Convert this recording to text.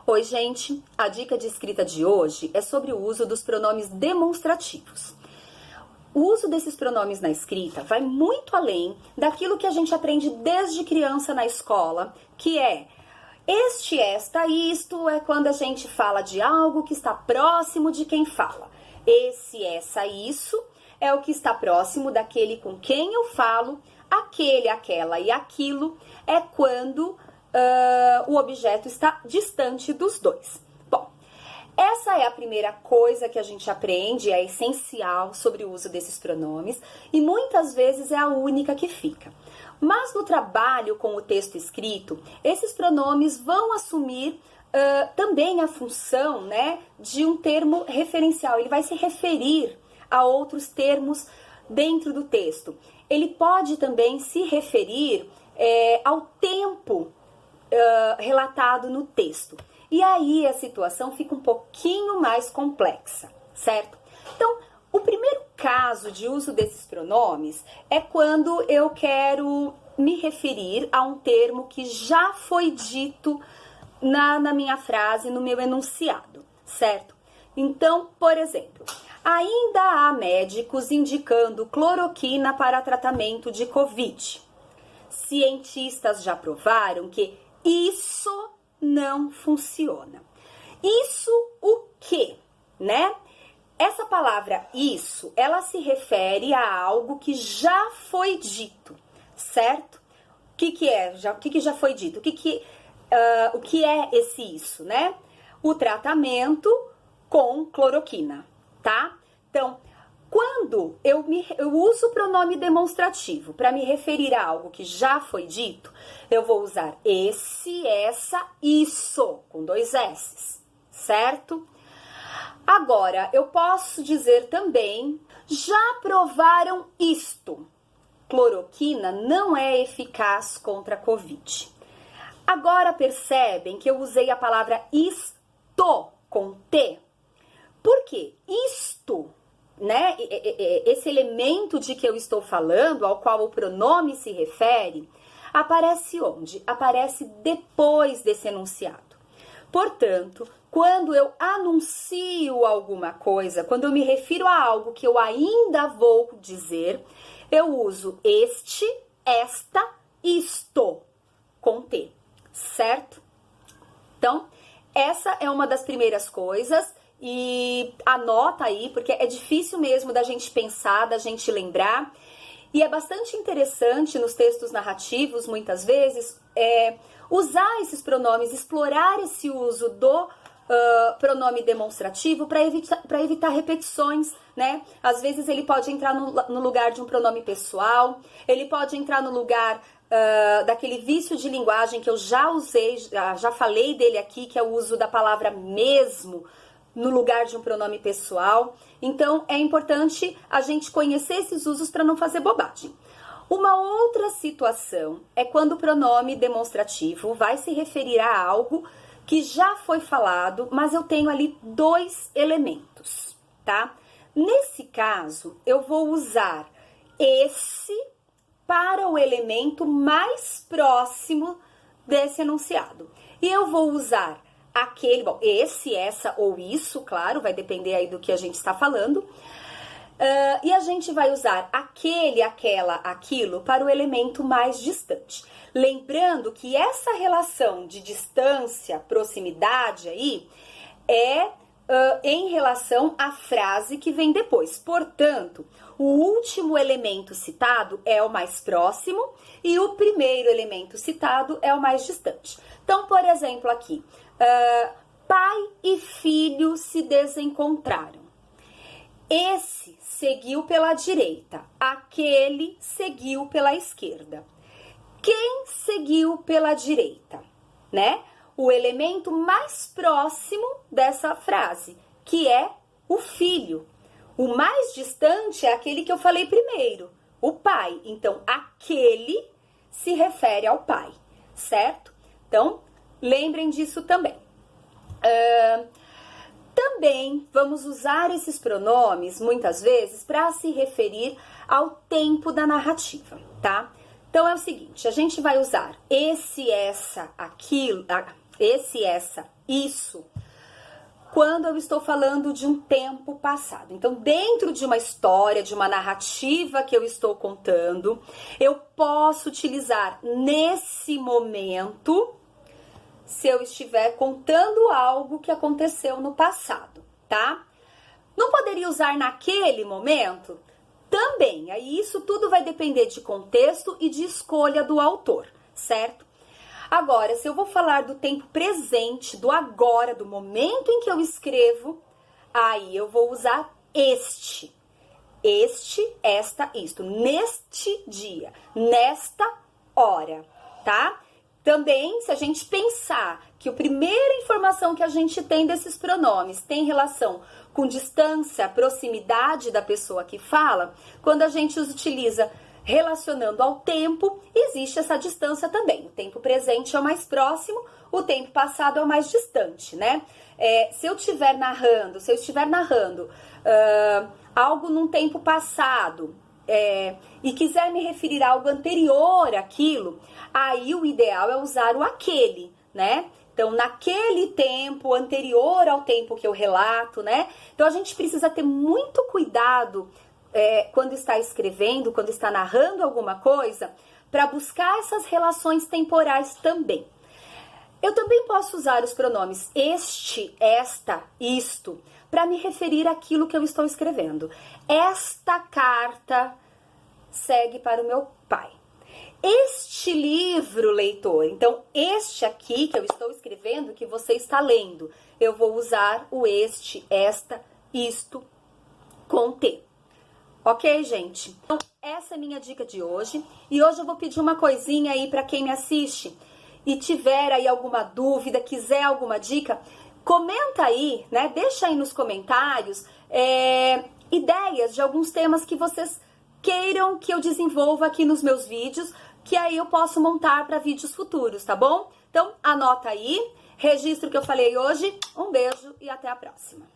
Oi, gente! A dica de escrita de hoje é sobre o uso dos pronomes demonstrativos. O uso desses pronomes na escrita vai muito além daquilo que a gente aprende desde criança na escola, que é este, esta, isto, é quando a gente fala de algo que está próximo de quem fala. Esse, essa, isso é o que está próximo daquele com quem eu falo. Aquele, aquela e aquilo é quando o objeto está distante dos dois. Bom, essa é a primeira coisa que a gente aprende, é essencial sobre o uso desses pronomes e muitas vezes é a única que fica. Mas no trabalho com o texto escrito, esses pronomes vão assumir também a função, né, de um termo referencial. Ele vai se referir a outros termos dentro do texto. Ele pode também se referir ao tempo relatado no texto. E aí a situação fica um pouquinho mais complexa, certo? Então, o primeiro caso de uso desses pronomes é quando eu quero me referir a um termo que já foi dito na minha frase, no meu enunciado, certo? Então, por exemplo, ainda há médicos indicando cloroquina para tratamento de Covid. Cientistas já provaram que isso não funciona. Isso o quê, né? Essa palavra isso, ela se refere a algo que já foi dito, certo? O que é? O que já foi dito? O que é esse isso, né? O tratamento com cloroquina, tá? Então, quando eu uso o pronome demonstrativo para me referir a algo que já foi dito, eu vou usar esse, essa, isso, com 2 S's, certo? Agora, eu posso dizer também, já provaram isto. Cloroquina não é eficaz contra a Covid. Agora percebem que eu usei a palavra isto com T? Por quê? Isto, né? Esse elemento de que eu estou falando, ao qual o pronome se refere, aparece onde? Aparece depois desse enunciado. Portanto, quando eu anuncio alguma coisa, quando eu me refiro a algo que eu ainda vou dizer, eu uso este, esta, isto, com T, certo? Então, essa é uma das primeiras coisas e anota aí, porque é difícil mesmo da gente pensar, da gente lembrar. E é bastante interessante nos textos narrativos, muitas vezes, usar esses pronomes, explorar esse uso do pronome demonstrativo para evitar repetições, né? Às vezes ele pode entrar no lugar de um pronome pessoal, ele pode entrar no lugar daquele vício de linguagem que eu já usei, já falei dele aqui, que é o uso da palavra mesmo no lugar de um pronome pessoal. Então, é importante a gente conhecer esses usos para não fazer bobagem. Uma outra situação é quando o pronome demonstrativo vai se referir a algo que já foi falado, mas eu tenho ali 2 elementos, tá? Nesse caso, eu vou usar esse para o elemento mais próximo desse enunciado. E eu vou usar aquele, bom, esse, essa ou isso, claro, vai depender aí do que a gente está falando. E a gente vai usar aquele, aquela, aquilo para o elemento mais distante. Lembrando que essa relação de distância, proximidade aí, é em relação à frase que vem depois. Portanto, o último elemento citado é o mais próximo e o primeiro elemento citado é o mais distante. Então, por exemplo, aqui, pai e filho se desencontraram. Esse seguiu pela direita, aquele seguiu pela esquerda. Quem seguiu pela direita, né? O elemento mais próximo dessa frase, que é o filho. O mais distante é aquele que eu falei primeiro, o pai. Então, aquele se refere ao pai, certo? Então, lembrem disso também. Também vamos usar esses pronomes, muitas vezes, para se referir ao tempo da narrativa, tá? Então, é o seguinte, a gente vai usar esse, essa, aquilo, esse, essa, isso quando eu estou falando de um tempo passado. Então, dentro de uma história, de uma narrativa que eu estou contando, eu posso utilizar nesse momento, se eu estiver contando algo que aconteceu no passado, tá? Não poderia usar naquele momento? Também. Aí isso tudo vai depender de contexto e de escolha do autor, certo? Agora, se eu vou falar do tempo presente, do agora, do momento em que eu escrevo, aí eu vou usar este, esta, isto, neste dia, nesta hora, tá? Também, se a gente pensar que a primeira informação que a gente tem desses pronomes tem relação com distância, proximidade da pessoa que fala, quando a gente os utiliza relacionando ao tempo, existe essa distância também. O tempo presente é o mais próximo, o tempo passado é o mais distante, né? Se eu estiver narrando algo num tempo passado e quiser me referir a algo anterior àquilo, aí o ideal é usar o aquele, né? Então, naquele tempo anterior ao tempo que eu relato, né? Então, a gente precisa ter muito cuidado quando está escrevendo, quando está narrando alguma coisa, para buscar essas relações temporais também. Eu também posso usar os pronomes este, esta, isto, para me referir àquilo que eu estou escrevendo. Esta carta segue para o meu pai. Este livro, leitor, então este aqui que eu estou escrevendo, que você está lendo, eu vou usar o este, esta, isto com T. Ok, gente? Então, essa é a minha dica de hoje. E hoje eu vou pedir uma coisinha aí para quem me assiste e tiver aí alguma dúvida, quiser alguma dica, comenta aí, né? Deixa aí nos comentários ideias de alguns temas que vocês queiram que eu desenvolva aqui nos meus vídeos, que aí eu posso montar para vídeos futuros, tá bom? Então, anota aí, registra o que eu falei hoje. Um beijo e até a próxima.